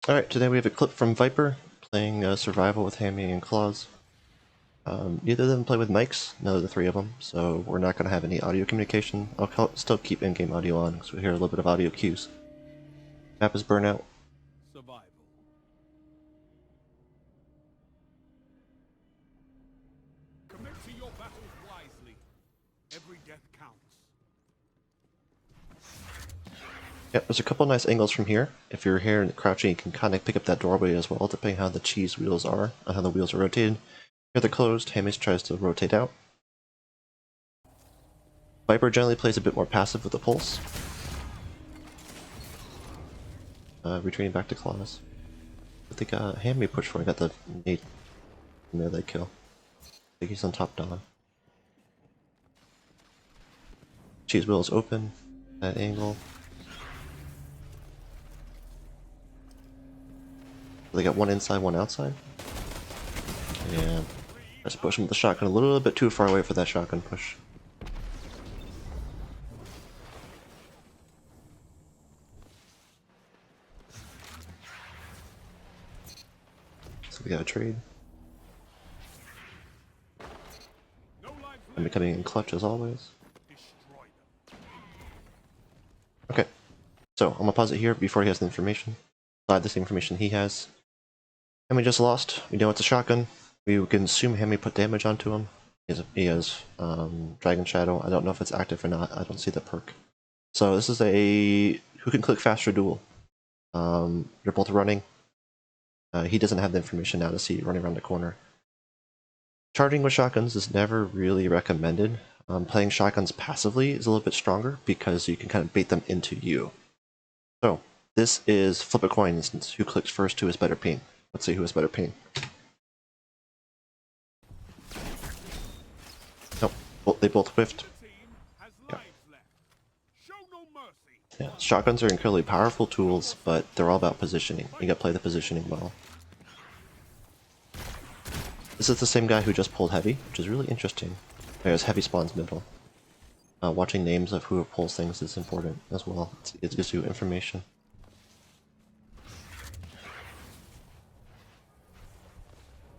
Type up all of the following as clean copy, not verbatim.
Alright, today we have a clip from Viper playing Survival with Hammy and Claws. Neither of them play with mics, none of the three of them, so we're not going to have any audio communication. Still keep in-game audio on, because we hear a little bit of audio cues. Map is burnout. Survival. Commit to your battles wisely. Every death counts. Yep, there's a couple nice angles from here. If you're here and crouching, you can kind of pick up that doorway as well, depending how the cheese wheels are, and how the wheels are rotated. Here they're closed, Hammy tries to rotate out. Viper generally plays a bit more passive with the pulse. Retreating back to Claws. I think Hammy pushed for it, got the melee kill. I think he's on top Dawn. Cheese wheel is open, that angle. They got one inside, one outside. Yeah. Let's push him with the shotgun a little bit too far away for that shotgun push. So we got a trade. I'm coming in clutch as always. Okay. So I'm gonna pause it here before he has the information. Slide the same information he has. Hemi just lost. We know it's a shotgun. We can assume Hemi put damage onto him. He has Dragon Shadow. I don't know if it's active or not. I don't see the perk. So this is a who can click faster duel. They're both running. He doesn't have the information now to see running around the corner. Charging with shotguns is never really recommended. Playing shotguns passively is a little bit stronger because you can kind of bait them into you. So this is flip a coin instance. Who clicks first? Who has better ping? Let's see who has better ping. Nope, well, they both whiffed. Yeah, shotguns are incredibly powerful tools, but they're all about positioning. You gotta play the positioning well. This is the same guy who just pulled heavy, which is really interesting. There's heavy spawns middle. Watching names of who pulls things is important as well. It gives you information.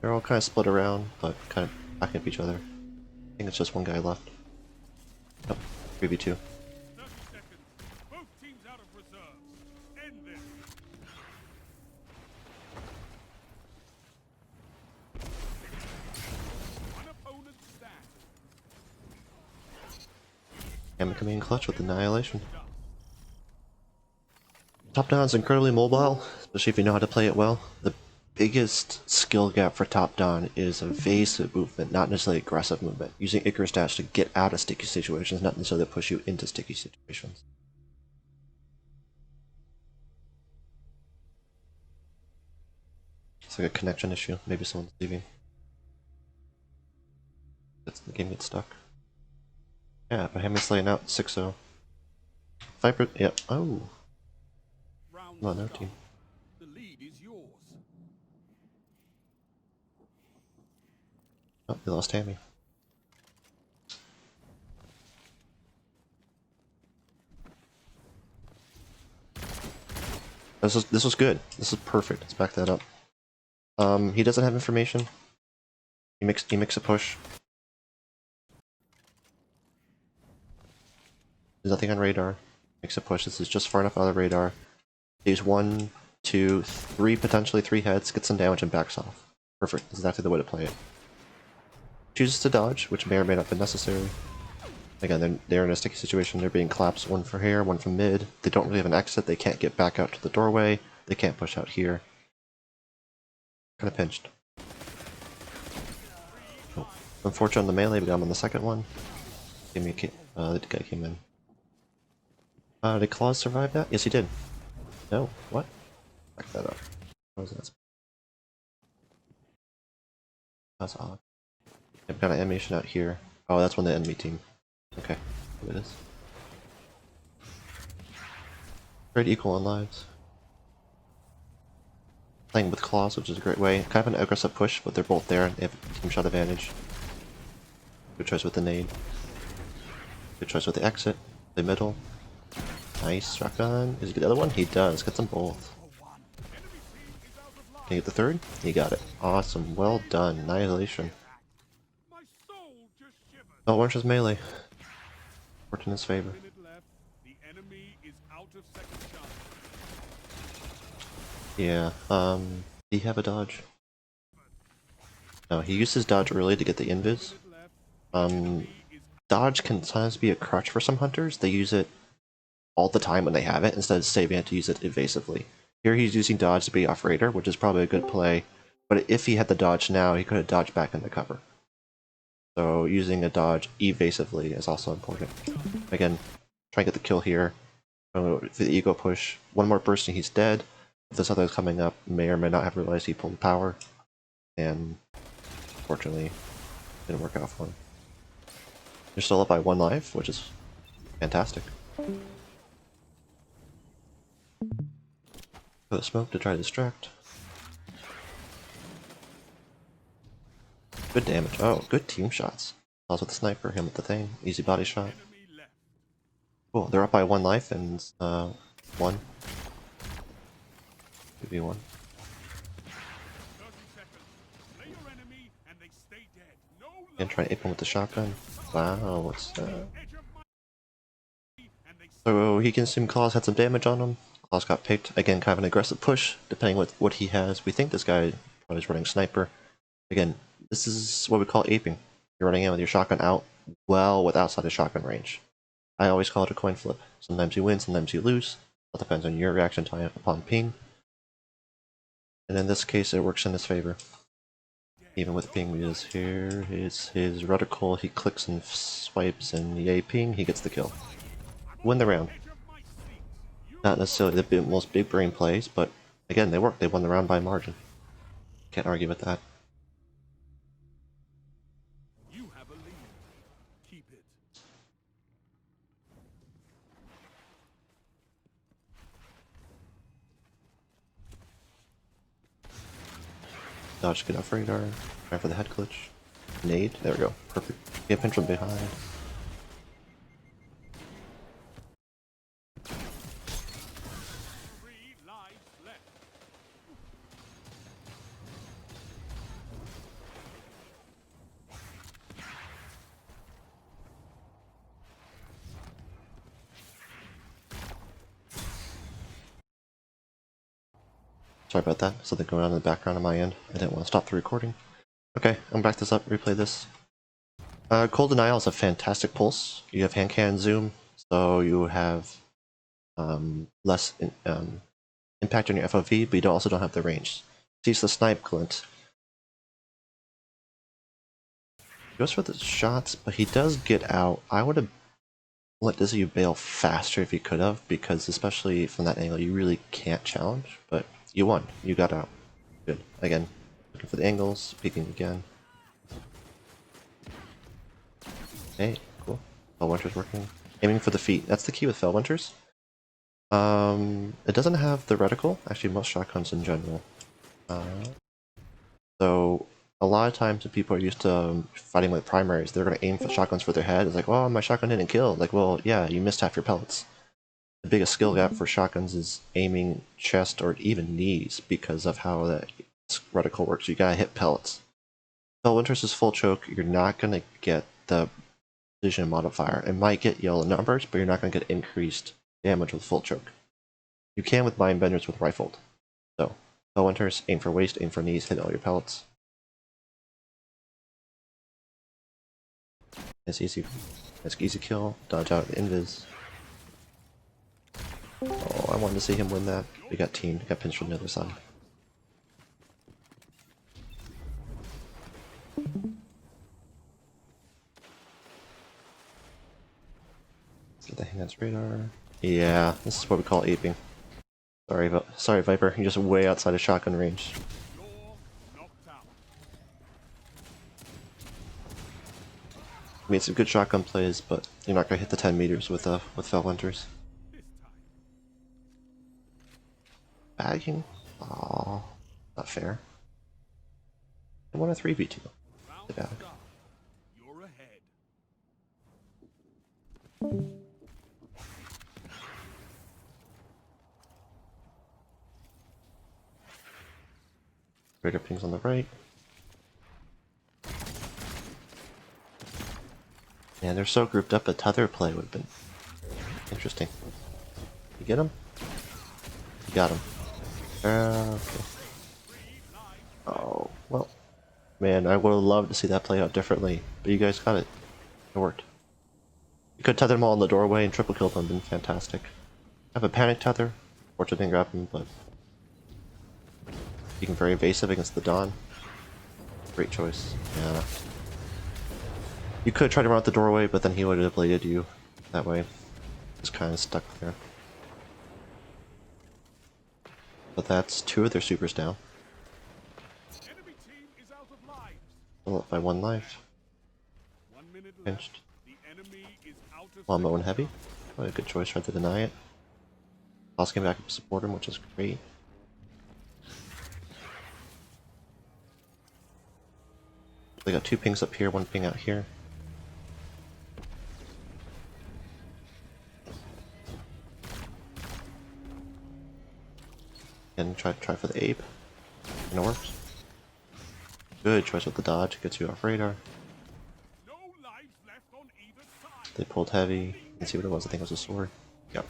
They're all kind of split around, but kind of backing up each other. I think it's just one guy left. Nope, 3v2. Hammer coming in clutch with Annihilation. Top Down's incredibly mobile, especially if you know how to play it well. The biggest skill gap for Top Down is evasive movement, not necessarily aggressive movement. Using Icarus Dash to get out of sticky situations, not necessarily to push you into sticky situations. It's like a connection issue. Maybe someone's leaving. The game gets stuck. Yeah, but Hammy's laying out 6-0. Viper, yep. Yeah. Oh. Come on, no team. The lead is yours. Oh, they lost Hammy. This was good. This is perfect. Let's back that up. He doesn't have information. He makes a push. There's nothing on radar. Makes a push. This is just far enough out of the radar. He's 1, 2, 3, potentially 3 heads, gets some damage and backs off. Perfect. That's exactly the way to play it. Chooses to dodge, which may or may not be necessary. Again, they're in a sticky situation. They're being collapsed, one for here, one from mid. They don't really have an exit. They can't get back out to the doorway. They can't push out here. Kind of pinched. Oh. Unfortunate on the melee, we got him on the second one. The guy came in. Did Claws survive that? Yes, he did. No, what? Back that up. What was that? That's odd. I've got an animation out here. Oh, that's one of the enemy team. Okay, what it is. Trade equal on lives. Playing with Claws, which is a great way. Kind of an aggressive push, but they're both there. They have team shot advantage. Good choice with the nade. Good choice with the exit. The middle. Nice shotgun. Does he get the other one? He does. Gets them both. Can you get the third? You got it. Awesome. Well done. Annihilation. My soul just shivered. Oh, orange is melee. Worked in his favor. Minute left. The enemy is out of second chance. Yeah, did he have a dodge? No, he used his dodge early to get the invis. Minute left. Um, dodge can sometimes be a crutch for some hunters. They use it all the time when they have it, instead of saving it to use it evasively. Here he's using dodge to be off raider, which is probably a good play, but if he had the dodge now, he could have dodged back into cover. So using a dodge evasively is also important. Again, try and get the kill here. For the ego push. One more burst and he's dead. If this other is coming up, may or may not have realized he pulled power. And unfortunately, didn't work out for him. You're still up by 1 life, which is fantastic. Put a smoke to try to distract. Good damage. Oh, good team shots. Claws with the sniper, him with the thing. Easy body shot. Enemy left. Cool, they're up by 1 life and 1. 2v1. 30 seconds. Slay your enemy and they stay dead. No And try to ape him with the shotgun. Wow, what's that? edge of my and they So he can assume Claws had some damage on him. Claws got picked. Again, kind of an aggressive push, depending on what he has. We think this guy probably is running sniper. Again, this is what we call aping. You're running in with your shotgun out, well with outside of shotgun range. I always call it a coin flip. Sometimes you win, sometimes you lose. It depends on your reaction time upon ping. And in this case, it works in his favor. Even with ping, because here is his reticle. He clicks and swipes, and yay ping, he gets the kill. Win the round. edge of my seat. Not necessarily the most big brain plays, but again, they work. They won the round by margin. Can't argue with that. You have a lead. Keep it. Dodge, get off radar. Try for the head glitch. Nade. There we go. Perfect. Get pinch from behind. Three lives left. Sorry about that. Something going on in the background on my end. I didn't want to stop the recording. Okay, I'm back this up, replay this. Cold Denial is a fantastic pulse. You have hand cannon zoom, so you have less impact on your FOV, but you also don't have the range. Sees the snipe glint. He goes for the shots, but he does get out. I would have let Dizzy bail faster if he could have, because especially from that angle, you really can't challenge. But you won. You got out. Good. Again, looking for the angles, peeking again. Hey, cool. Fellwinter's working. Aiming for the feet. That's the key with Fellwinters. It doesn't have the reticle. Actually, most shotguns in general. So a lot of times when people are used to fighting with primaries, they're going to aim for shotguns for their head. It's like, oh, my shotgun didn't kill. Like, well, yeah, you missed half your pellets. The biggest skill gap for shotguns is aiming chest or even knees because of how that reticle works. You gotta hit pellets. Fellwinter's is full choke. You're not gonna get the precision modifier. It might get yellow numbers, but you're not gonna get increased damage with full choke. You can with Mindbenders with rifled. So, Fellwinter's, aim for waist, aim for knees, hit all your pellets. It's easy. It's easy kill. Dodge out invis. Oh, I wanted to see him win that. We got teamed. We got pinched from the other side. Let's get the hands radar. Yeah, this is what we call aping. Sorry, Viper. You're just way outside of shotgun range. You're knocked out. Made some good shotgun plays, but you're not gonna hit the 10 meters with Fellwinters. This time. Bagging? Aww, not fair. I won a 3v2. Round The bag. start. You're ahead. Raider pings on the right. Yeah, they're so grouped up, a tether play would have been interesting. You get him? You got him. Okay. Oh, well. Man, I would have loved to see that play out differently, but you guys got it. It worked. You could tether them all in the doorway and triple kill them, been fantastic. I have a panic tether. Fortunately didn't grab him, but being very evasive against the Dawn. Great choice. Yeah. You could try to run out the doorway, but then he would have bladed you that way. Just kind of stuck there. But that's 2 of their supers down. Enemy team is out of lives. Still up by 1 life. 1 minute left. Pinched. The enemy is out of Longbow and second heavy. What a good choice, tried to deny it. Boss came back to support him, which is great. They got 2 pings up here, 1 ping out here. And try for the ape. And it works. Good choice with the dodge, gets you off radar. No lives left on either side. They pulled heavy. Let's see what it was, I think it was a sword. Yep.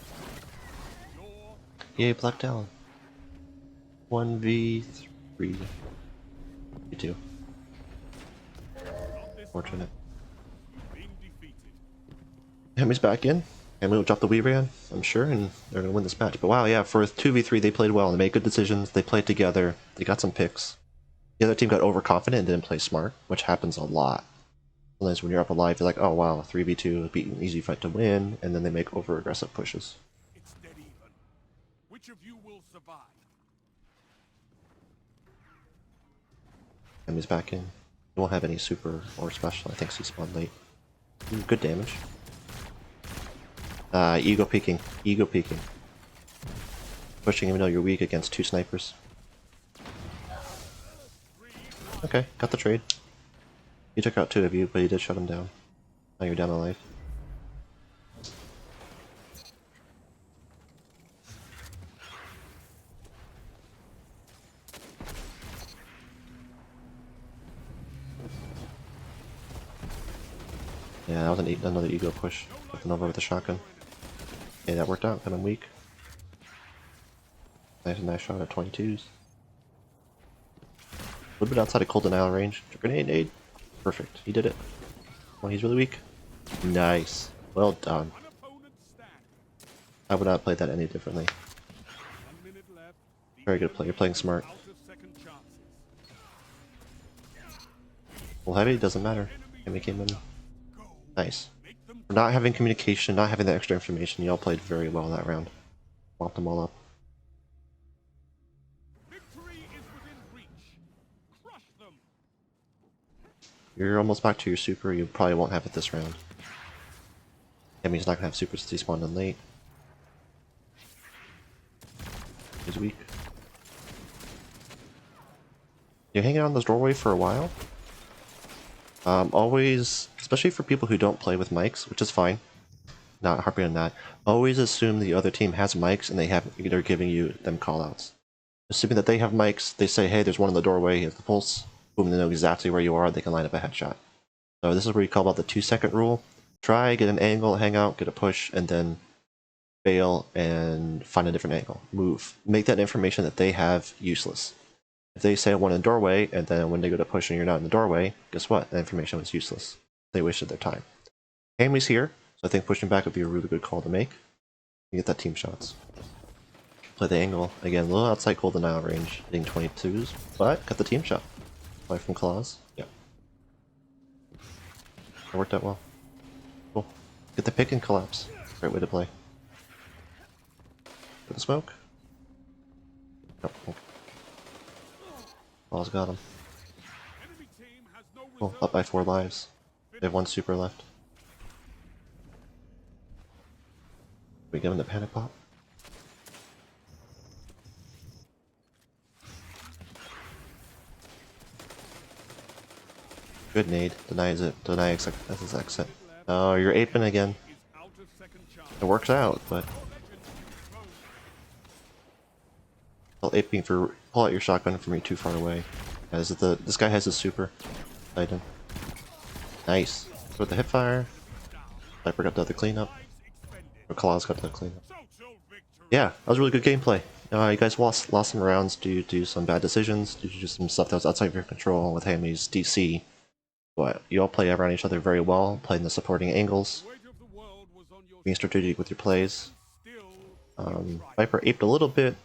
Yay, Black Talon. 1v3. You two. Fortunate. Been defeated. Hami's back in. Hami will drop the Weebran, I'm sure, and they're going to win this match. But wow, yeah, for 2v3 they played well, they made good decisions, they played together, they got some picks. The other team got overconfident and didn't play smart, which happens a lot. Sometimes when you're up alive, you're like, oh wow, 3v2 would be an easy fight to win, and then they make over-aggressive pushes. It's dead even. Which of you will survive? Hami's back in. He won't have any super or special, I think he spawned late. Ooh, good damage. Ego peeking. Ego peeking. Pushing even though you're weak against 2 snipers. Okay, got the trade. He took out 2 of you, but he did shut him down. Now you're down a life. Yeah, that was another ego push. Flipping over with the shotgun. Okay, that worked out, and I'm weak. Nice shot at 22s. A little bit outside of cold denial range. Grenade nade. Perfect. He did it. Well, he's really weak. Nice. Well done. One opponent stand. I would not play that any differently. 1 minute left. The Very good play. You're playing smart. out of second chances. Well, heavy doesn't matter. Heavy came in. Go. Nice. Make them For not having communication, not having that extra information, y'all played very well that round. Mopped them all up. victory is within reach. Crush them. You're almost back to your super. You probably won't have it this round. He's not gonna have super since he spawned in late. He's weak. You're hanging out in this doorway for a while. Always, especially for people who don't play with mics, which is fine. Not harping on that. Always assume the other team has mics and they're giving you them callouts. Assuming that they have mics, they say, hey, there's one in the doorway, here's the pulse. Boom, they know exactly where you are, they can line up a headshot. So this is where you call about the 2-second rule. Try, get an angle, hang out, get a push, and then fail and find a different angle. Move. Make that information that they have useless. If they say one in the doorway, and then when they go to push and you're not in the doorway, guess what? That information was useless. They wasted their time. Hami's here, so I think pushing back would be a really good call to make. You get that team shots. Play the angle. Again, a little outside cold denial range, hitting 22s, but got the team shot. Play from Kaws. Yeah. It worked out well. Cool. Get the pick and collapse. Great way to play. Get the smoke. Oh, okay. Kaws got him. Enemy team has no Cool. reserve. Up by 4 lives. They have 1 super left. We give him the panic pop. Good nade. Denies it. Deny exit. That's his exit. Oh, you're aping again. Is out of second chance. It works out, but still aping for pull out your shotgun from me too far away. As this guy has his super. Item. Nice. With the hipfire. Viper got the cleanup. Or Kaws got the cleanup. Yeah, that was really good gameplay. You guys lost some rounds due to some bad decisions, due to some stuff that was outside of your control with hamii's DC. But you all play around each other very well, playing the supporting angles, being strategic with your plays. Viper aped a little bit,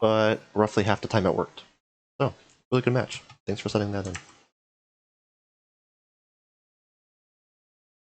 but roughly half the time it worked. So, really good match. Thanks for setting that in.